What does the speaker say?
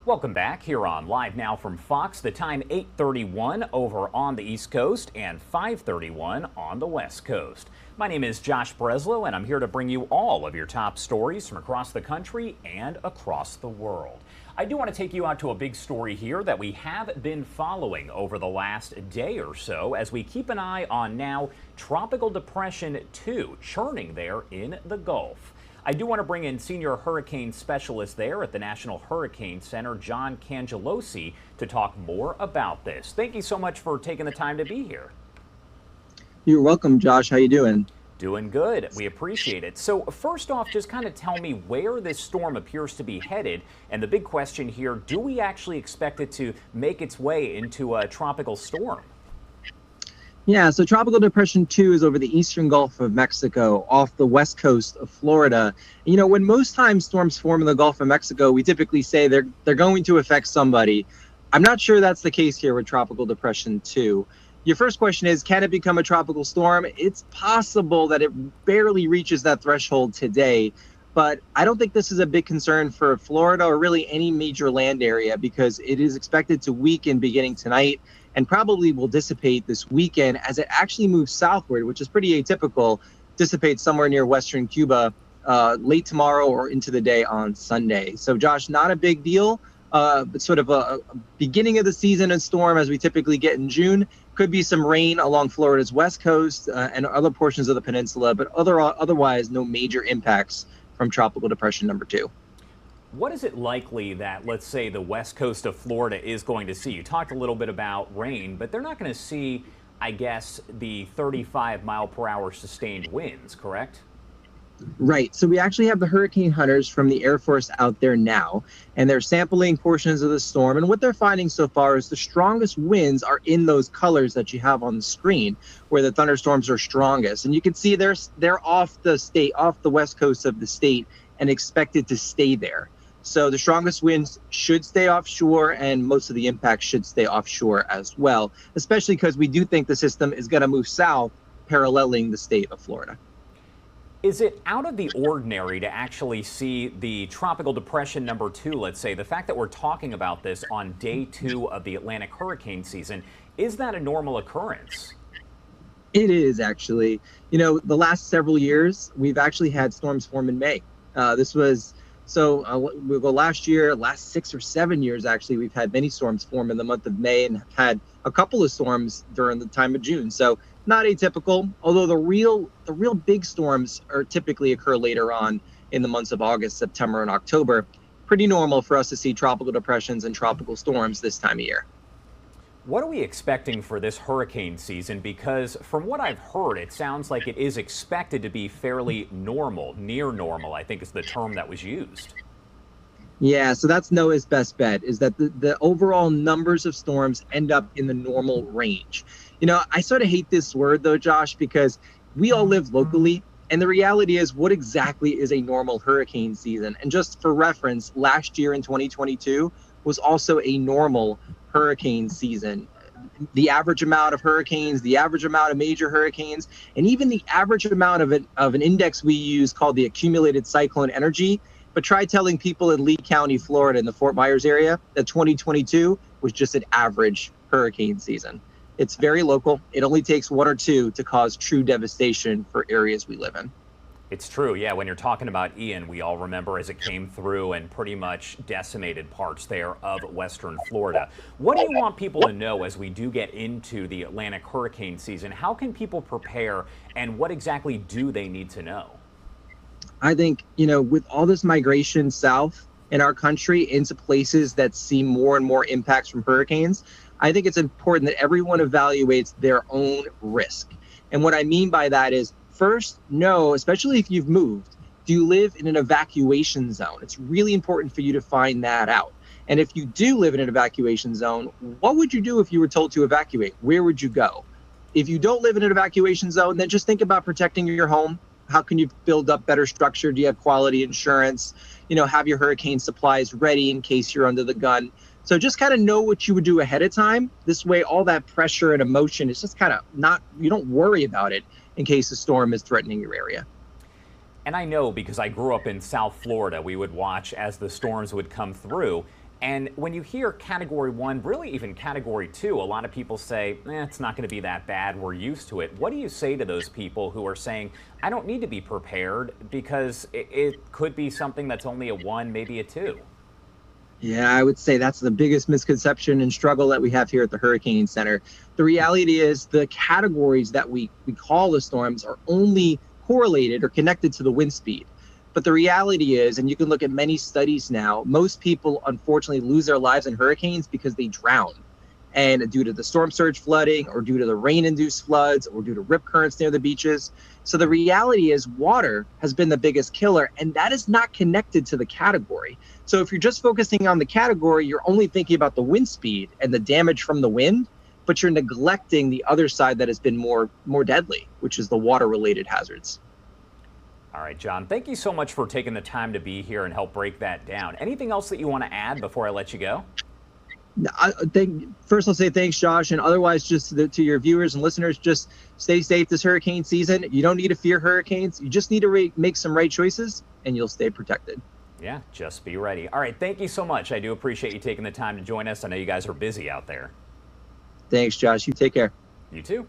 Welcome back here on Live Now from Fox. The time 8:31 over on the East Coast and 5:31 on the West Coast. My name is Josh Breslow, and I'm here to bring you all of your top stories from across the country and across the world. I do want to take you out to a big story here that we have been following over the last day or so as we keep an eye on now Tropical Depression 2 churning there in the Gulf. I do want to bring in senior hurricane specialist there at the National Hurricane Center, John Cangialosi, to talk more about this. Thank you so much for taking the time to be here. You're welcome, Josh. How you doing? Doing good. We appreciate it. So first off, just kind of tell me where this storm appears to be headed. And the big question here, do we actually expect it to make its way into a tropical storm? Yeah, so Tropical Depression 2 is over the eastern Gulf of Mexico off the west coast of Florida. You know, when most times storms form in the Gulf of Mexico, we typically say they're going to affect somebody. I'm not sure that's the case here with Tropical Depression 2. Your first question is, can it become a tropical storm? It's possible that it barely reaches that threshold today, but I don't think this is a big concern for Florida or really any major land area because it is expected to weaken beginning tonight and probably will dissipate this weekend as it actually moves southward, which is pretty atypical, dissipates somewhere near western Cuba late tomorrow or into the day on Sunday. So Josh, not a big deal, but sort of a beginning of the season and storm as we typically get in June. Could be some rain along Florida's west coast and other portions of the peninsula, but otherwise no major impacts from Tropical Depression number 2. What is it likely that, let's say, the west coast of Florida is going to see? You talked a little bit about rain, but they're not going to see, I guess, the 35-mile-per-hour sustained winds, correct? Right. So we actually have the hurricane hunters from the Air Force out there now, and they're sampling portions of the storm. And what they're finding so far is the strongest winds are in those colors that you have on the screen, where the thunderstorms are strongest. And you can see they're off the west coast of the state and expected to stay there. So the strongest winds should stay offshore, and most of the impacts should stay offshore as well, especially because we do think the system is going to move south, paralleling the state of Florida. Is it out of the ordinary to actually see the Tropical Depression number 2, let's say, the fact that we're talking about this on day 2 of the Atlantic hurricane season, is that a normal occurrence? It is actually. You know, the last several years, we've actually had storms form in May. We'll go last 6 or 7 years, actually, we've had many storms form in the month of May and have had a couple of storms during the time of June. So not atypical, although the real big storms are typically occur later on in the months of August, September, and October. Pretty normal for us to see tropical depressions and tropical storms this time of year. What are we expecting for this hurricane season? Because from what I've heard, it sounds like it is expected to be fairly normal, near normal, I think is the term that was used. Yeah, so that's NOAA's best bet, is that the overall numbers of storms end up in the normal range. You know, I sort of hate this word though, Josh, because we all live locally. And the reality is, what exactly is a normal hurricane season? And just for reference, last year in 2022 was also a normal hurricane season. The average amount of hurricanes, the average amount of major hurricanes, and even the average amount of an index we use called the accumulated cyclone energy. But try telling people in Lee County, Florida, in the Fort Myers area, that 2022 was just an average hurricane season. It's very local. It only takes 1 or 2 to cause true devastation for areas we live in. It's true, yeah. When you're talking about Ian, we all remember as it came through and pretty much decimated parts there of western Florida. What do you want people to know as we do get into the Atlantic hurricane season? How can people prepare, and what exactly do they need to know? I think, you know, with all this migration south in our country into places that see more and more impacts from hurricanes, I think it's important that everyone evaluates their own risk. And what I mean by that is, first, know, especially if you've moved, do you live in an evacuation zone? It's really important for you to find that out. And if you do live in an evacuation zone, what would you do if you were told to evacuate? Where would you go? If you don't live in an evacuation zone, then just think about protecting your home. How can you build up better structure? Do you have quality insurance? You know, have your hurricane supplies ready in case you're under the gun. So just kind of know what you would do ahead of time. This way, all that pressure and emotion is just kind of you don't worry about it in case a storm is threatening your area. And I know because I grew up in South Florida, we would watch as the storms would come through. And when you hear Category 1, really even Category 2, a lot of people say, it's not going to be that bad, we're used to it. What do you say to those people who are saying, I don't need to be prepared because it could be something that's only a 1, maybe a 2? Yeah, I would say that's the biggest misconception and struggle that we have here at the Hurricane Center. The reality is the categories that we call the storms are only correlated or connected to the wind speed. But the reality is, and you can look at many studies now, most people unfortunately lose their lives in hurricanes because they drown. And due to the storm surge flooding, or due to the rain-induced floods, or due to rip currents near the beaches. So the reality is water has been the biggest killer, and that is not connected to the category. So if you're just focusing on the category, you're only thinking about the wind speed and the damage from the wind, but you're neglecting the other side that has been more deadly, which is the water-related hazards. All right, John, thank you so much for taking the time to be here and help break that down. Anything else that you want to add before I let you go? First, I'll say thanks, Josh, and otherwise, just to your viewers and listeners, just stay safe this hurricane season. You don't need to fear hurricanes. You just need to make some right choices, and you'll stay protected. Yeah, just be ready. All right, thank you so much. I do appreciate you taking the time to join us. I know you guys are busy out there. Thanks, Josh. You take care. You too.